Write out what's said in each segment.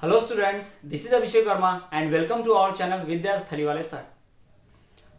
Hello students, this is Abhishek Verma and welcome to our channel Vidya स्थलीवाले sir.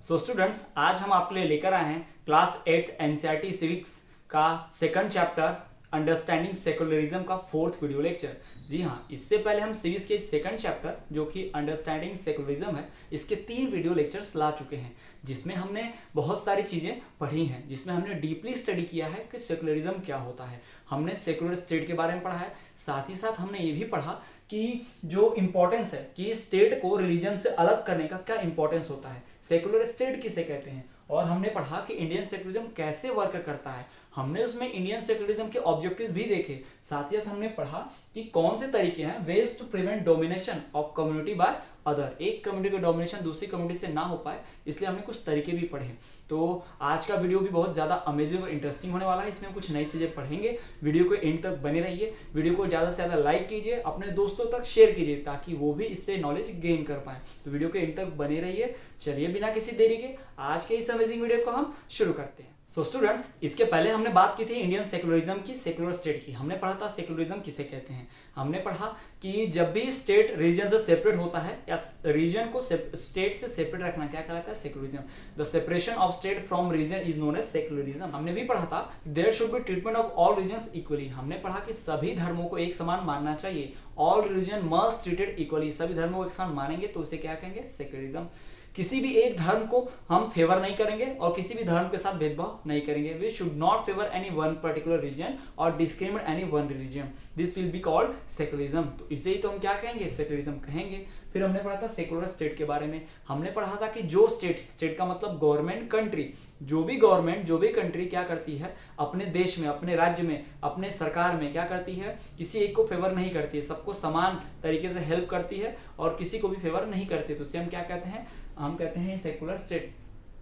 So students, आज हम आपके लिए लेकर आए हैं क्लास 8th एनसीईआरटी सिविक्स का सेकंड चैप्टर अंडरस्टैंडिंग सेकुलरिज्म का फोर्थ वीडियो लेक्चर। जी हाँ, इससे पहले हम सिविक्स के सेकंड चैप्टर जो कि अंडरस्टैंडिंग सेकुलरिज्म है, इसके 3 वीडियो लेक्चर्स ला चुके हैं, जिसमें हमने बहुत सारी चीज़ें पढ़ी हैं, जिसमें हमने डीपली स्टडी किया है कि सेकुलरिज्म क्या होता है। हमने सेकुलर स्टेट के बारे में पढ़ा है, साथ ही साथ हमने ये भी पढ़ा कि जो इंपॉर्टेंस है कि स्टेट को रिलीजन से अलग करने का क्या इंपॉर्टेंस होता है, सेकुलर स्टेट किसे कहते हैं, और हमने पढ़ा कि इंडियन सेकुलरिज्म कैसे वर्क करता है। हमने उसमें इंडियन सेकुलरिज्म के ऑब्जेक्टिव्स भी देखे, साथ ही साथ हमने पढ़ा कि कौन से तरीके हैं ways to prevent domination of community by other, एक कम्युनिटी का डोमिनेशन दूसरी कम्युनिटी से ना हो पाए, इसलिए हमने कुछ तरीके भी पढ़े। तो आज का वीडियो भी बहुत ज़्यादा अमेजिंग और इंटरेस्टिंग होने वाला है, इसमें कुछ नई चीज़ें पढ़ेंगे। वीडियो को एंड तक बने रहिए, वीडियो को ज़्यादा से ज़्यादा लाइक कीजिए, अपने दोस्तों तक शेयर कीजिए ताकि वो भी इससे नॉलेज गेन कर पाए। तो वीडियो के एंड तक बने रहिए। चलिए बिना किसी देरी के आज के इस अमेजिंग वीडियो को हम शुरू करते हैं। सो स्टूडेंट्स, इसके पहले हमने बात की थी इंडियन सेकुलरिज्म की, सेकुलर स्टेट की। हमने पढ़ा था सेकुलरिज्म किसे कहते हैं। हमने पढ़ा कि जब भी स्टेट रीजन से सेपरेट होता है या रीजन को स्टेट से सेपरेट रखना क्या कहलाता है, secularism. The separation of state from religion is known as secularism. हमने भी पढ़ा था there should be treatment of all religions equally. हमने पढ़ा कि सभी धर्मों को एक समान मानना चाहिए, all religion must treated equally. सभी धर्मों को एक समान मानेंगे तो उसे क्या कहेंगे, सेकुलरिज्म। किसी भी एक धर्म को हम फेवर नहीं करेंगे और किसी भी धर्म के साथ भेदभाव नहीं करेंगे। We should not favour any one particular religion और discriminate any one religion, this will be called secularism. तो इसे ही तो हम क्या कहेंगे, सेकुलरिज्म कहेंगे। फिर हमने पढ़ा था सेकुलर स्टेट के बारे में। हमने पढ़ा था कि जो स्टेट का मतलब गवर्नमेंट, कंट्री, जो भी गवर्नमेंट, जो भी कंट्री क्या करती है अपने देश में, अपने राज्य में, अपने सरकार में क्या करती है, किसी एक को फेवर नहीं करती है, सबको समान तरीके से हेल्प करती है और किसी को भी फेवर नहीं करती। तो उसे हम क्या कहते हैं, हम कहते हैं सेकुलर स्टेट।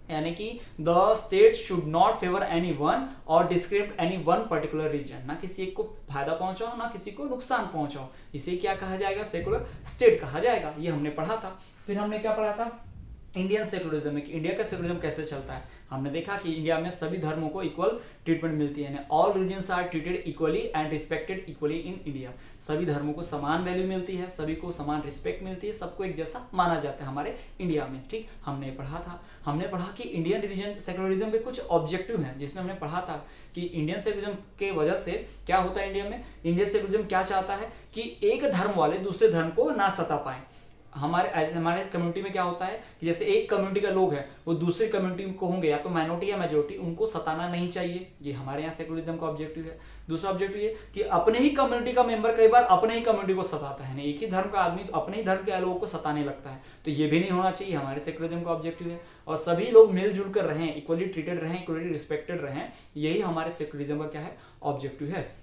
यानी कि the state should not favour any one और discriminate any one particular region, ना किसी एक को फायदा पहुंचाओ ना किसी को नुकसान पहुंचाओ, इसे क्या कहा जाएगा, सेकुलर स्टेट कहा जाएगा। ये हमने पढ़ा था। फिर हमने क्या पढ़ा था, इंडियन सेकुलरिज्म में कि इंडिया का सेकुलरिज्म कैसे चलता है। हमने देखा कि इंडिया में सभी धर्मों को इक्वल ट्रीटमेंट मिलती है, all religions are treated equally and respected equally in India. सभी धर्मों को समान वैल्यू मिलती है, सभी को समान रिस्पेक्ट मिलती है, सबको एक जैसा माना जाता है हमारे इंडिया में। ठीक, हमने पढ़ा था। हमने पढ़ा कि इंडियन रिलीजन सेकुलरिज्म के कुछ ऑब्जेक्टिव हैं, जिसमें हमने पढ़ा था कि इंडियन सेकुलरिज्म के वजह से क्या होता है इंडिया में, इंडियन सेकुलरिज्म क्या चाहता है कि एक धर्म वाले दूसरे धर्म को ना सता पाए। हमारे कम्युनिटी में क्या होता है कि जैसे एक कम्युनिटी का लोग है वो दूसरी कम्युनिटी को होंगे या तो माइनॉरिटी या मेजोरिटी, उनको सताना नहीं चाहिए। ये हमारे यहाँ सेकुलरिज्म का ऑब्जेक्टिव है। दूसरा ऑब्जेक्टिव ये कि अपने ही कम्युनिटी का मेंबर कई बार अपने ही कम्युनिटी को सताता है, एक ही धर्म का आदमी तो अपने ही धर्म के लोगों को सताने लगता है, तो ये भी नहीं होना चाहिए, हमारे सेकुलरिज्म का ऑब्जेक्टिव है। और सभी लोग मिलजुल कर रहें, इक्वली ट्रीटेड रहें, इक्वली रिस्पेक्टेड रहें, यही हमारे सेकुलरिज्म का क्या है, ऑब्जेक्टिव है।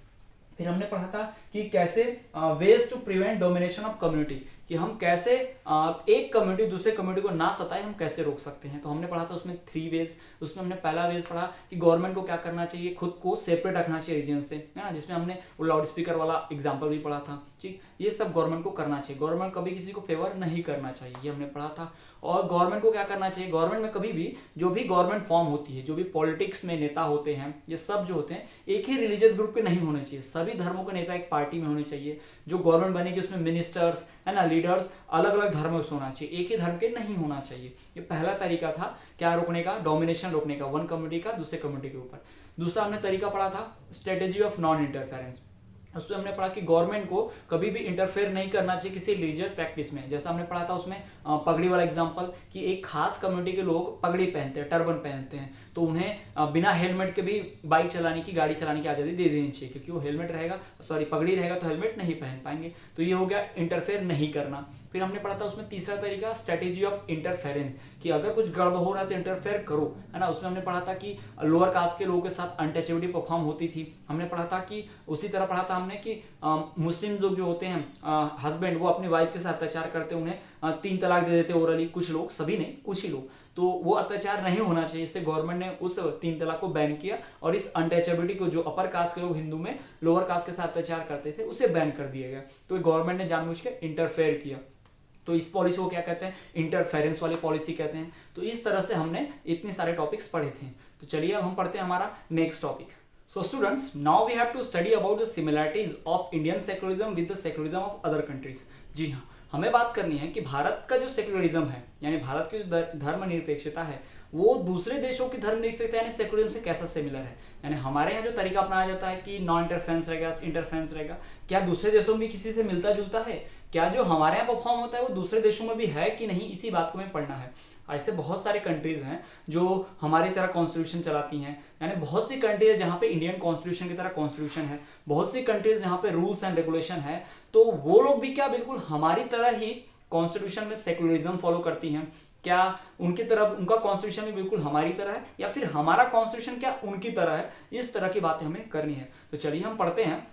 फिर हमने पढ़ा था कि कैसे ways to prevent domination of community, कि हम कैसे एक कम्युनिटी दूसरे कम्युनिटी को ना सताए, हम कैसे रोक सकते हैं। तो हमने पढ़ा था उसमें 3 वेज। उसमें हमने पहला वेज पढ़ा कि गवर्नमेंट को क्या करना चाहिए, खुद को सेपरेट रखना चाहिए रीजन से, है ना, जिसमें हमने वो लाउड स्पीकर वाला एग्जाम्पल भी पढ़ा था। ठीक, ये सब गवर्नमेंट को करना चाहिए, गवर्नमेंट कभी किसी को फेवर नहीं करना चाहिए, ये हमने पढ़ा था। और गवर्नमेंट को क्या करना चाहिए, गवर्नमेंट में कभी भी जो भी गवर्नमेंट फॉर्म होती है, जो भी पॉलिटिक्स में नेता होते हैं, ये सब जो होते हैं एक ही रिलीजियस ग्रुप के नहीं होने चाहिए, सभी धर्मों के नेता एक पार्टी में होने चाहिए। जो गवर्नमेंट बनेगी उसमें मिनिस्टर्स, है ना, लीडर्स अलग अलग धर्मों से होना चाहिए, एक ही धर्म के नहीं होना चाहिए। ये पहला तरीका था क्या रोकने का, डोमिनेशन रोकने का, वन कम्युनिटी का दूसरे कम्युनिटी के ऊपर। दूसरा हमने तरीका पढ़ा था स्ट्रेटेजी ऑफ नॉन इंटरफेरेंस। उसमें हमने पढ़ा कि गवर्नमेंट को कभी भी इंटरफेयर नहीं करना चाहिए किसी रिलीजियस प्रैक्टिस में। जैसा हमने पढ़ा था उसमें पगड़ी वाला एग्जांपल, कि एक खास कम्युनिटी के लोग पगड़ी पहनते हैं, टर्बन पहनते हैं, तो उन्हें बिना हेलमेट के भी बाइक चलाने की, गाड़ी चलाने की आज़ादी दे देनी चाहिए, क्योंकि वो हेलमेट रहेगा, सॉरी पगड़ी रहेगा तो हेलमेट नहीं पहन पाएंगे। तो ये हो गया इंटरफेयर नहीं करना। फिर हमने पढ़ा था उसमें तीसरा तरीका स्ट्रेटेजी ऑफ इंटरफेरेंस, कि अगर कुछ गड़बड़ हो रहा है तो इंटरफेयर करो, है ना। उसमें हमने पढ़ा था कि लोअर कास्ट के लोगों के साथ अनटचेबिलिटी परफॉर्म होती थी। हमने पढ़ा था कि उसी तरह पढ़ा था हमने कि मुस्लिम लोग जो होते हैं, हस्बैंड वो अपनी वाइफ के साथ अत्याचार करते हैं, उन्हें 3 तलाक दे देते ओरली, कुछ लोग, सभी नहीं कुछ ही लोग, तो वो अत्याचार नहीं होना चाहिए। इससे गवर्नमेंट ने उस 3 तलाक को बैन किया और इस अनटचेबिलिटी को, जो अपर कास्ट के लोग हिंदू में लोअर कास्ट के साथ अत्याचार करते थे, उसे बैन कर दिया गया। तो गवर्नमेंट ने जानबूझ के इंटरफेयर किया, तो इस पॉलिसी को क्या कहते हैं, इंटरफेरेंस वाली पॉलिसी कहते हैं। तो इस तरह से हमने इतने सारे टॉपिक्स पढ़े थे। तो चलिए अब हम पढ़ते हैं हमारा next topic. So students, now we have to study about the similarities of Indian secularism with the secularism of other countries. जी हाँ, हमें बात करनी है कि भारत का जो सेक्युलरिज्म है, यानी भारत की जो धर्मनिरपेक्षता है, वो दूसरे देशों की धर्मनिरपेक्षता यानी सेक्युलरिज्म से कैसा सिमिलर है। यानी हमारे यहाँ जो तरीका अपनाया जाता है कि नॉन इंटरफेरेंस रहेगा, इंटरफेरेंस रहेगा, क्या दूसरे देशों में भी किसी से मिलता जुलता है? क्या जो हमारे यहाँ परफॉर्म होता है वो दूसरे देशों में भी है कि नहीं, इसी बात को हमें पढ़ना है। ऐसे बहुत सारे कंट्रीज हैं जो हमारी तरह कॉन्स्टिट्यूशन चलाती हैं, यानी बहुत सी कंट्रीज है जहाँ पे इंडियन कॉन्स्टिट्यूशन की तरह कॉन्स्टिट्यूशन है, बहुत सी कंट्रीज जहाँ पे रूल्स एंड रेगुलेशन है, तो वो लोग भी क्या बिल्कुल हमारी तरह ही कॉन्स्टिट्यूशन में सेक्युलरिज्म फॉलो करती हैं? क्या उनकी तरफ उनका कॉन्स्टिट्यूशन भी बिल्कुल हमारी तरह है, या फिर हमारा कॉन्स्टिट्यूशन क्या उनकी तरह है? इस तरह की बातें हमें करनी है। तो चलिए हम पढ़ते हैं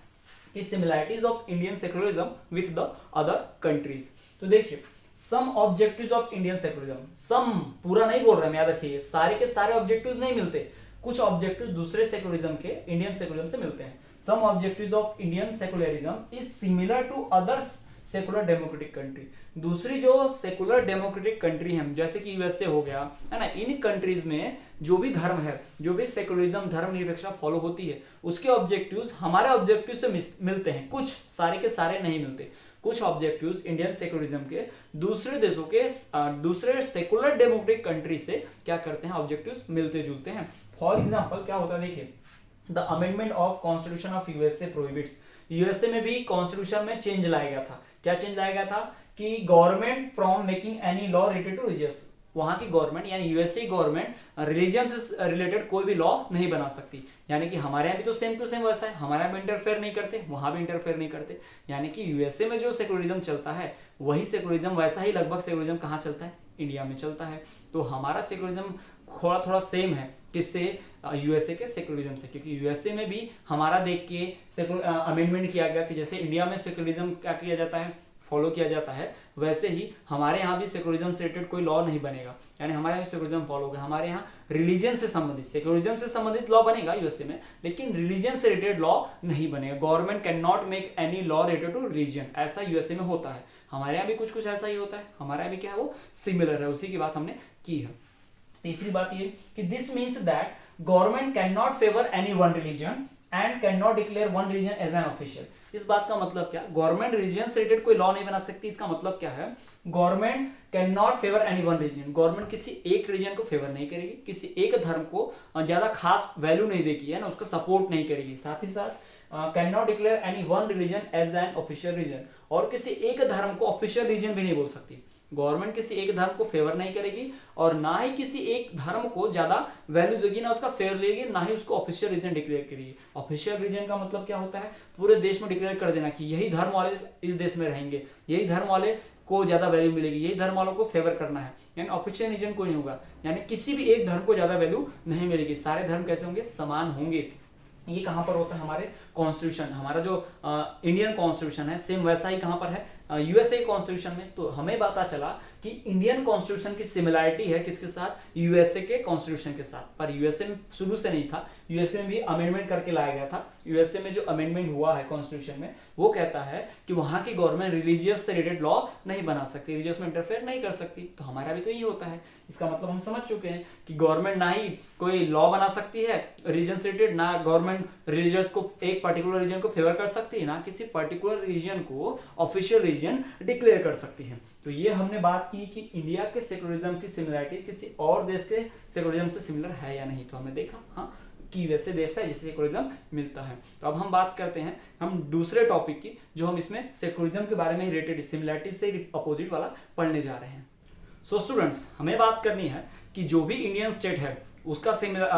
कि similarities of Indian secularism with the other countries. तो देखिए, सम ऑब्जेक्टिव्स ऑफ इंडियन सेक्युलरिज्म, सम पूरा नहीं बोल रहे हैं, याद रखिए, सारे के सारे ऑब्जेक्टिव्स नहीं मिलते, कुछ ऑब्जेक्टिव्स दूसरे सेक्युलरिज्म के इंडियन सेक्युलरिज्म से मिलते हैं। Some objectives of Indian secularism is similar to others secular democratic country. दूसरी जो सेकुलर डेमोक्रेटिक कंट्री है, जैसे कि यूएसए हो गया, है ना, इन कंट्रीज में जो भी धर्म है, जो भी सेकुलरिज्म धर्मनिरपेक्षता फॉलो होती है, उसके ऑब्जेक्टिव्स हमारे ऑब्जेक्टिव से मिलते हैं, कुछ, सारे के सारे नहीं मिलते। कुछ ऑब्जेक्टिव्स इंडियन सेकुलरिज्म के दूसरे देशों के दूसरे सेकुलर डेमोक्रेटिक कंट्री से क्या करते हैं, ऑब्जेक्टिव्स मिलते जुलते हैं। फॉर एग्जांपल क्या होता है, देखिए, the amendment of constitution of USA prohibits. USA में भी कॉन्स्टिट्यूशन में चेंज लाया गया था। क्या चेंज लाया गया था कि government from making any law related to religious, वहां की गवर्नमेंट यानी यूएसए गवर्नमेंट रिलीजन से रिलेटेड कोई भी लॉ नहीं बना सकती। यानी कि हमारे यहाँ भी तो सेम टू सेम वैसा है, हमारे यहाँ भी इंटरफेयर नहीं करते, वहां भी इंटरफेयर नहीं करते। यानी कि यूएसए में जो सेकुलरिज्म चलता है वही सेकुलरिज्म वैसा ही लगभग सेकुलरिज्म कहाँ चलता है, इंडिया में चलता है। तो हमारा सेकुलरिज्म थोड़ा थोड़ा सेम है किससे, यूएसए के सेकुलरिज्म से, क्योंकि यूएसए में भी हमारा देख के अमेंडमेंट किया गया कि जैसे इंडिया में सेकुलरिज्म क्या किया जाता है, फॉलो किया जाता है, वैसे ही हमारे यहाँ भी सेकुलरिज्म से रिलेटेड कोई लॉ नहीं बनेगा। यानी हमारे यहाँ भी सेकुलरिज्म फॉलो होगा, हमारे यहाँ रिलीजन से संबंधित, सेकुलरिज्म से संबंधित लॉ बनेगा यूएसए में, लेकिन रिलीजन से रिलेटेड लॉ नहीं बनेगा। Government can not make any law related to religion, ऐसा यूएसए में होता है। हमारे यहाँ भी कुछ कुछ ऐसा ही होता है, हमारे यहाँ भी क्या है, वो सिमिलर है, उसी की बात हमने की है। तीसरी बात ये कि this means that government can not favour any one religion and can not declare one religion as an official. इस बात का मतलब क्या, गवर्नमेंट रिलीजन से रिलेटेड कोई लॉ नहीं बना सकती। इसका मतलब क्या है, government can not favour any one religion, government किसी एक रिलीजन को फेवर नहीं करेगी, किसी एक धर्म को ज्यादा खास वैल्यू नहीं देगी, है ना, उसका सपोर्ट नहीं करेगी। साथ ही साथ can not declare any one religion as an official religion, और किसी एक धर्म को ऑफिशियल रिलीजन भी नहीं बोल सकती। गवर्नमेंट किसी एक धर्म को फेवर नहीं करेगी और ना ही किसी एक धर्म को ज्यादा वैल्यू देगी, ना उसका फेवर लेगी, ना ही उसको ऑफिशियल रीजन डिक्लेयर करेगी। ऑफिशियल रीजन का मतलब क्या होता है, पूरे देश में डिक्लेयर कर देना कि यही धर्म वाले इस देश में रहेंगे, यही धर्म वाले को ज्यादा वैल्यू मिलेगी, यही धर्म वालों को फेवर करना है। यानी ऑफिशियल रीजन कोई नहीं होगा, यानी किसी भी एक धर्म को ज्यादा वैल्यू नहीं मिलेगी, सारे धर्म कैसे होंगे, समान होंगे। ये कहां पर होता है, हमारे कॉन्स्टिट्यूशन, हमारा जो इंडियन कॉन्स्टिट्यूशन है सेम वैसा ही कहां पर है, यूएसए कॉन्स्टिट्यूशन में। तो हमें पता चला कि इंडियन कॉन्स्टिट्यूशन की सिमिलरिटी है किसके साथ, यूएसए के कॉन्स्टिट्यूशन के साथ। पर यूएसए में शुरू से नहीं था, यूएसए में भी अमेंडमेंट करके लाया गया था। यूएसए में जो अमेंडमेंट हुआ है कॉन्स्टिट्यूशन में, वो कहता है कि वहां की गवर्नमेंट रिलीजियस से रिलेटेड लॉ नहीं बना सकती, रिलीजियस में इंटरफेयर नहीं कर सकती। तो हमारा भी तो यही होता है। इसका मतलब हम समझ चुके हैं कि गवर्नमेंट ना ही कोई लॉ बना सकती है रिलीजन से रिलेटेड, ना गवर्नमेंट रिलीजियस को एक पर्टिकुलर रीजन को फेवर कर सकती है, ना किसी पर्टिकुलर रीजन को ऑफिशियल रीजन डिक्लेयर कर सकती है। तो ये हमने बात की कि इंडिया के सेकुलरिज्म की सिमिलरिटी किसी और देश के सेकुलरिज्म से सिमिलर है या नहीं। तो हमने देखा हाँ कि वैसे देश है जिससे सेकुलरिज्म मिलता है। तो अब हम बात करते हैं हम दूसरे टॉपिक की, जो हम इसमें सेकुलरिज्म के बारे में ही रिलेटेड सिमिलरिटी से अपोजिट वाला पढ़ने जा रहे हैं। सो स्टूडेंट्स, हमें बात करनी है कि जो भी इंडियन स्टेट है उसका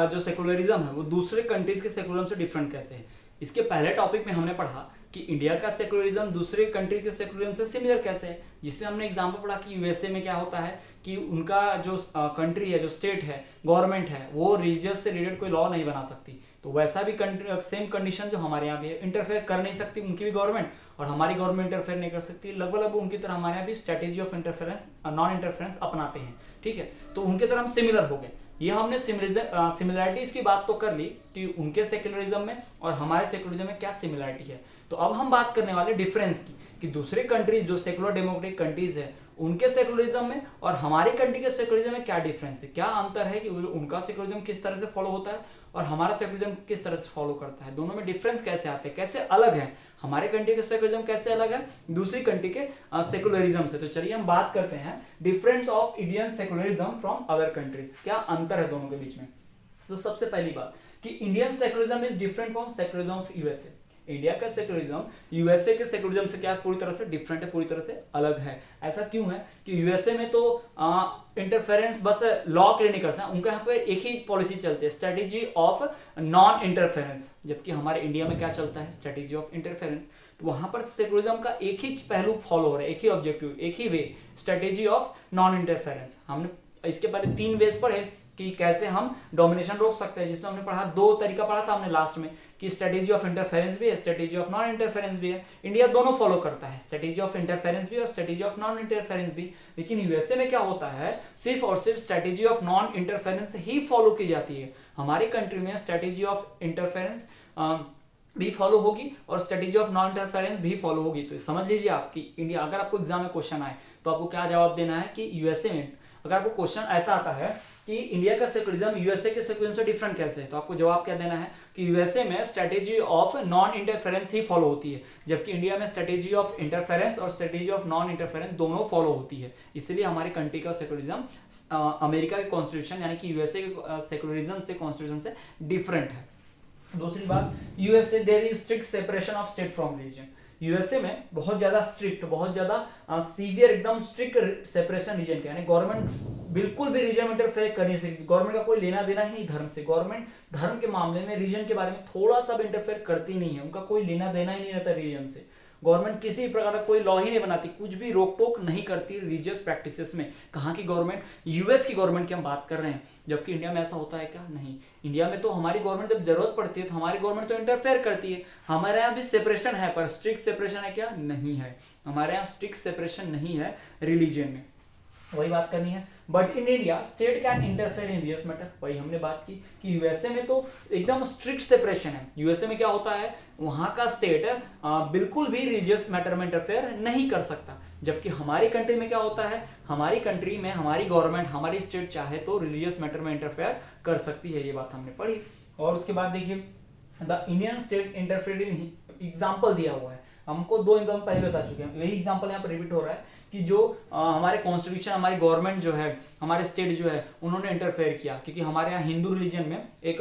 जो सेकुलरिज्म है वो दूसरे कंट्रीज के सेकुलरिज्म से डिफरेंट कैसे है। इसके पहले टॉपिक में हमने पढ़ा कि इंडिया का सेकुलरिज्म दूसरे कंट्री के सेकुलरिज्म से सिमिलर कैसे है, जिसमें हमने एग्जांपल पढ़ा कि यूएसए में क्या होता है कि उनका जो कंट्री है, जो स्टेट है, गवर्नमेंट है, वो रिलीजियस से रिलेटेड कोई लॉ नहीं बना सकती। तो वैसा भी सेम कंडीशन जो हमारे यहाँ भी है, इंटरफेयर कर नहीं सकती उनकी भी गवर्नमेंट और हमारी गवर्नमेंट इंटरफेयर नहीं कर सकती। लगभग उनकी तरह हमारे यहाँ भी strategy of interference, non interference अपनाते हैं, ठीक है। तो उनके तरह हम सिमिलर हो गए। ये हमने सिमिलरिटीज की बात तो कर ली कि उनके सेकुलरिज्म में और हमारे सेकुलरिज्म में क्या सिमिलरिटी है। तो अब हम बात करने वाले डिफरेंस की कि दूसरे कंट्रीज जो सेकुलर डेमोक्रेटिक कंट्रीज है उनके सेकुलरिज्म में और हमारी कंट्री के सेकुलरिज्म में क्या डिफरेंस है, क्या अंतर है कि उनका सेकुलरिज्म किस तरह से फॉलो होता है और हमारा सेकुलरिज्म किस तरह से फॉलो करता है, दोनों में डिफरेंस कैसे आते हैं, कैसे अलग है, हमारे कंट्री के सेकुलरिज्म कैसे अलग है दूसरी कंट्री के सेकुलरिज्म से। तो चलिए हम बात करते हैं difference of Indian secularism from other countries, क्या अंतर है दोनों के बीच में। तो सबसे पहली बात कि Indian secularism is different from secularism of USA. India का सेकुलरिज्म यूएसए के सेकुलरिज्म से क्या पूरी तरह से डिफरेंट है, पूरी तरह से अलग है। ऐसा क्यों है कि यूएसए में तो इंटरफेरेंस बस लॉ के लिए नहीं करता, उनका यहाँ पे एक ही पॉलिसी चलती है, स्ट्रेटेजी ऑफ नॉन इंटरफेरेंस, जबकि हमारे इंडिया में क्या चलता है, स्ट्रेटेजी ऑफ इंटरफेरेंस। तो वहां पर सेकुलरिज्म का एक ही पहलू फॉलो हो रहा है, एक ही ऑब्जेक्टिव, एक ही वे, स्ट्रेटेजी ऑफ नॉन इंटरफेरेंस। हमने इसके बारे में 3 वेज पढ़े कि कैसे हम डोमिनेशन रोक सकते हैं, जिसमें हमने पढ़ा 2 तरीका पढ़ा था हमने लास्ट में कि स्ट्रेटेजी ऑफ इंटरफेरेंस भी है, स्ट्रेटेजी ऑफ नॉन इंटरफेरेंस भी है। इंडिया दोनों फॉलो करता है, स्ट्रेटेजी ऑफ इंटरफेरेंस भी और स्ट्रेटेजी ऑफ नॉन इंटरफेरेंस भी। लेकिन यूएसए में क्या होता है, सिर्फ और सिर्फ strategy of non interference he follow की जाती है। हमारी कंट्री में स्ट्रेटेजी ऑफ इंटरफेरेंस भी फॉलो होगी और स्ट्रेटेजी ऑफ नॉन इंटरफेरेंस भी फॉलो होगी। तो समझ लीजिए आपकी इंडिया, अगर आपको एग्जाम में क्वेश्चन आए तो आपको क्या जवाब देना है कि यूएसए में, अगर आपको क्वेश्चन ऐसा आता है कि इंडिया का सेकुलरिज्म यूएसए के सेकुलरिज्म से डिफरेंट कैसे है, तो आपको जवाब क्या देना है कि यूएसए में strategy of non interference he follow होती है, जबकि इंडिया में स्ट्रेटेजी ऑफ इंटरफेरेंस और स्ट्रेटेजी ऑफ नॉन इंटरफेरेंस दोनों फॉलो होती है। इसलिए हमारी कंट्री का सेकुलरिज्म अमेरिका के कॉन्स्टिट्यूशन यानी कि यूएसए के सेकुलरिज्म से कॉन्स्टिट्यूशन से डिफरेंट है। दूसरी बात, USA there is strict separation of state from religion. USA में बहुत ज्यादा स्ट्रिक्ट, बहुत ज्यादा सीवियर, एकदम स्ट्रिक्ट सेपरेशन रीजन का, यानी गवर्नमेंट बिल्कुल भी रीजन में इंटरफेयर कर नहीं सकती। गवर्नमेंट का कोई लेना देना ही नहीं धर्म से, गवर्नमेंट धर्म के मामले में रीजन के बारे में थोड़ा सा भी इंटरफेयर करती नहीं है, उनका कोई लेना देना ही नहीं रहता रीजन से। गवर्नमेंट किसी प्रकार का कोई लॉ ही नहीं बनाती, कुछ भी रोक टोक नहीं करती रिलीजियस प्रैक्टिसेस में। कहाँ की गवर्नमेंट, यूएस की गवर्नमेंट की हम बात कर रहे हैं, जबकि इंडिया में ऐसा होता है क्या, नहीं। इंडिया में तो हमारी गवर्नमेंट जब जरूरत पड़ती है तो हमारी गवर्नमेंट तो इंटरफेयर करती है। हमारे यहाँ भी सेपरेशन है, पर स्ट्रिक्ट सेपरेशन है क्या, नहीं है। हमारे यहाँ स्ट्रिक्ट सेपरेशन नहीं है रिलीजन में, वही बात करनी है। But in India state can interfere in religious matter, वही हमने बात की कि यूएसए में तो एकदम स्ट्रिक्ट सेपरेशन है। यूएसए में क्या होता है, वहां का स्टेट बिल्कुल भी रिलीजियस मैटर में इंटरफेयर नहीं कर सकता, जबकि हमारी कंट्री में क्या होता है, हमारी कंट्री में हमारी गवर्नमेंट, हमारी स्टेट चाहे तो रिलीजियस मैटर में इंटरफेयर कर सकती है, ये बात हमने पढ़ी। और उसके बाद देखिए the Indian state interfere in, example दिया हुआ है हमको, 2 एग्जाम्पल पहले बता चुके हैं, वही एग्जाम्पल यहाँ पर रिपीट हो रहा है कि जो हमारे कॉन्स्टिट्यूशन, हमारी गवर्नमेंट जो है, हमारे स्टेट जो है, उन्होंने इंटरफेयर किया, क्योंकि हमारे यहाँ हिंदू रिलीजन में एक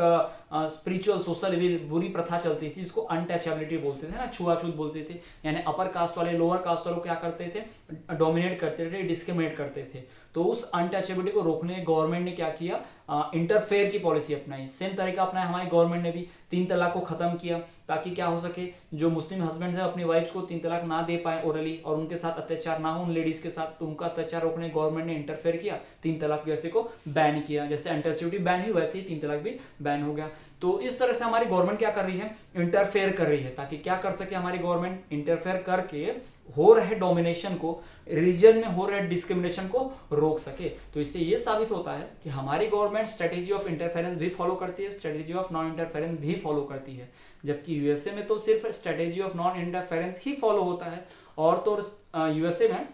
स्पिरिचुअल सोशल बुरी प्रथा चलती थी, जिसको अनटचेबिलिटी बोलते थे ना, छुआछूत बोलते थे। यानी अपर कास्ट वाले लोअर कास्ट वालों क्या करते थे, डोमिनेट करते थे, डिस्क्रिमिनेट करते थे। तो उस अनटचेबिलिटी को रोकने गवर्नमेंट ने क्या किया, इंटरफेयर की पॉलिसी अपनाई। सेम तरीका अपनाया हमारी गवर्नमेंट ने भी, 3 तलाक को खत्म किया, ताकि क्या हो सके, जो मुस्लिम हस्बैंड है अपनी वाइफ्स को 3 तलाक ना दे पाए ओरली, और उनके साथ अत्याचार ना हो उन लेडीज के साथ, तो उनका अत्याचार रोकने गवर्नमेंट ने इंटरफेयर किया, 3 तलाक जैसे को बैन किया। जैसे अनटचेबिलिटी बैन हुई वैसे ही 3 तलाक भी बैन हो गया। तो इस तरह से हमारी गवर्नमेंट क्या कर रही है, इंटरफेयर कर रही है, ताकि क्या कर सके हमारी गवर्नमेंट, इंटरफेयर करके हो रहे डोमिनेशन को, रिलीजन में हो रहे डिस्क्रिमिनेशन को रोक सके। तो इससे ये साबित होता है कि हमारी गवर्नमेंट स्ट्रेटेजी ऑफ इंटरफेरेंस भी फॉलो करती है, स्ट्रेटेजी ऑफ नॉन इंटरफेरेंस भी फॉलो करती है, जबकि यूएसए में तो सिर्फ strategy of non interference he follow होता है। और तो यूएसए में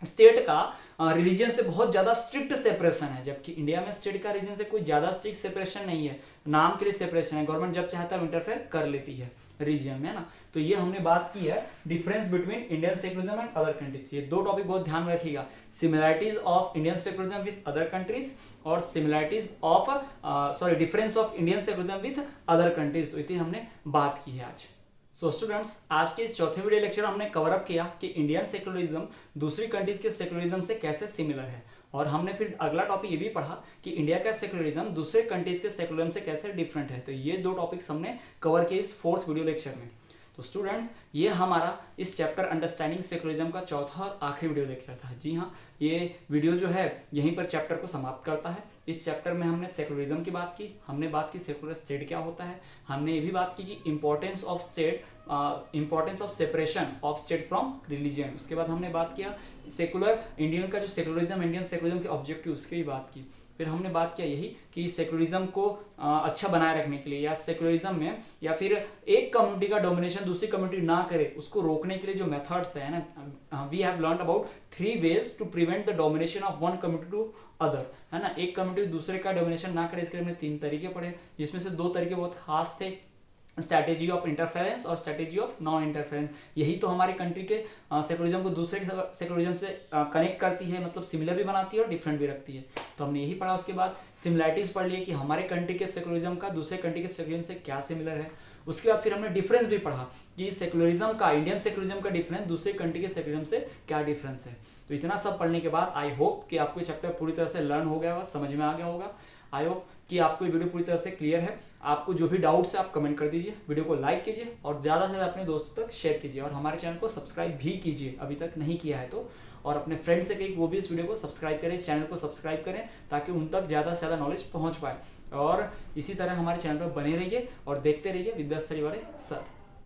स्टेट का रिलीजन से बहुत ज्यादा स्ट्रिक्ट सेपरेशन है, जबकि इंडिया में स्टेट का रिलीजन से कोई ज्यादा स्ट्रिक्ट सेपरेशन नहीं है, नाम के लिए सेपरेशन है, गवर्नमेंट जब चाहता है इंटरफेयर कर लेती है रीजन में, है ना। तो ये हमने बात की है difference between Indian secularism and other countries. ये 2 टॉपिक बहुत ध्यान में रखिएगा, similarities of Indian secularism with other countries और similarities of difference of Indian secularism with other countries. तो इतनी हमने बात की है आज। सो स्टूडेंट्स, आज के इस चौथे वीडियो लेक्चर हमने कवर अप किया कि इंडियन सेकुलरिज्म दूसरी कंट्रीज के सेकुलरिज्म से कैसे सिमिलर है, और हमने फिर अगला टॉपिक ये भी पढ़ा कि इंडिया का सेकुलरिज्म दूसरे कंट्रीज के सेकुलरिज्म से कैसे डिफरेंट है। तो ये 2 टॉपिक्स हमने कवर किए इस 4th वीडियो लेक्चर में। तो स्टूडेंट्स, ये हमारा इस चैप्टर अंडरस्टैंडिंग सेकुलरिज्म का चौथा और आखिरी वीडियो लेक्चर था। जी हाँ, ये वीडियो जो है यहीं पर चैप्टर को समाप्त करता है। इस चैप्टर में हमने सेकुलरिज्म की बात की, हमने बात की सेकुलर स्टेट क्या होता है, हमने ये भी बात की कि importance of state, importance of separation of state from religion. उसके बाद हमने बात किया सेकुलर इंडियन का जो सेकुलरिज्म, इंडियन सेकुलरिज्म के ऑब्जेक्टिव, उसकी भी बात की। फिर हमने बात किया यही कि सेकुलरिज्म को अच्छा बनाए रखने के लिए या सेकुलरिज्म में या फिर एक कम्युनिटी का डोमिनेशन दूसरी कम्युनिटी ना करे उसको रोकने के लिए जो मेथड्स है ना, we have learn about 3 ways to prevent the domination of one community to other, है ना। एक कम्युनिटी दूसरे का डोमिनेशन ना करे इसके लिए हमने 3 तरीके पढ़े, जिसमें से 2 तरीके बहुत खास थे, स्ट्रैटेजी ऑफ इंटरफेरेंस और स्ट्रैटेजी ऑफ नॉन इंटरफेरेंस। यही तो हमारे कंट्री के सेकुलरिज्म को दूसरे सेकुलरिज्म से कनेक्ट करती है, मतलब सिमिलर भी बनाती है और डिफरेंट भी रखती है। तो हमने यही पढ़ा। उसके बाद सिमिलैरिटीज पढ़ लिए कि हमारे कंट्री के सेकुलरिज्म का दूसरे कंट्री के सेकुलरिज्म से क्या सिमिलर है। उसके बाद फिर हमने डिफरेंस भी पढ़ा कि सेकुलरिज्म का, इंडियन सेकुलरिज्म का डिफरेंस दूसरे कंट्री के सेकुलरिज्म से क्या डिफरेंस है। तो इतना सब पढ़ने के बाद आई होप कि आपको चैप्टर पूरी तरह से लर्न हो गया होगा, समझ में आ गया होगा। आई होप कि आपको ये वीडियो पूरी तरह से क्लियर है। आपको जो भी डाउट्स है आप कमेंट कर दीजिए, वीडियो को लाइक कीजिए और ज़्यादा से ज़्यादा अपने दोस्तों तक शेयर कीजिए और हमारे चैनल को सब्सक्राइब भी कीजिए अभी तक नहीं किया है तो। और अपने फ्रेंड से कहीं वो भी इस वीडियो को सब्सक्राइब करें, इस चैनल को सब्सक्राइब करें ताकि उन तक ज़्यादा से ज़्यादा नॉलेज पहुँच पाए। और इसी तरह हमारे चैनल पर बने रहिए और देखते रहिए विद्यास्थली वाले सर।